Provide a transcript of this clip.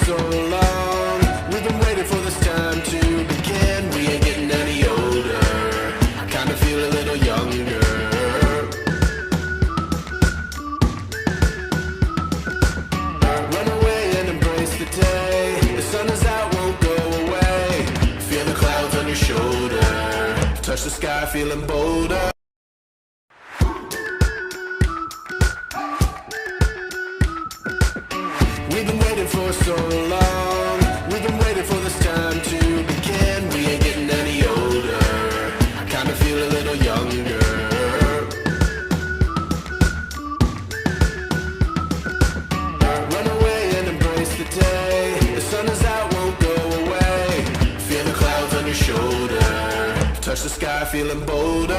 so long. We've been waiting for this time to begin. We ain't getting any older. I kinda feel a little younger. Run away and embrace the day. The sun is out, won't go away. Feel the clouds on your shoulder. Touch the sky, feeling bolder. We've been waiting for so long. We've been waiting for this time to begin. We ain't getting any older. I kinda feel a little younger. Run away and embrace the day. The sun is out, won't go away. Feel the clouds on your shoulder. Touch the sky, feeling bolder.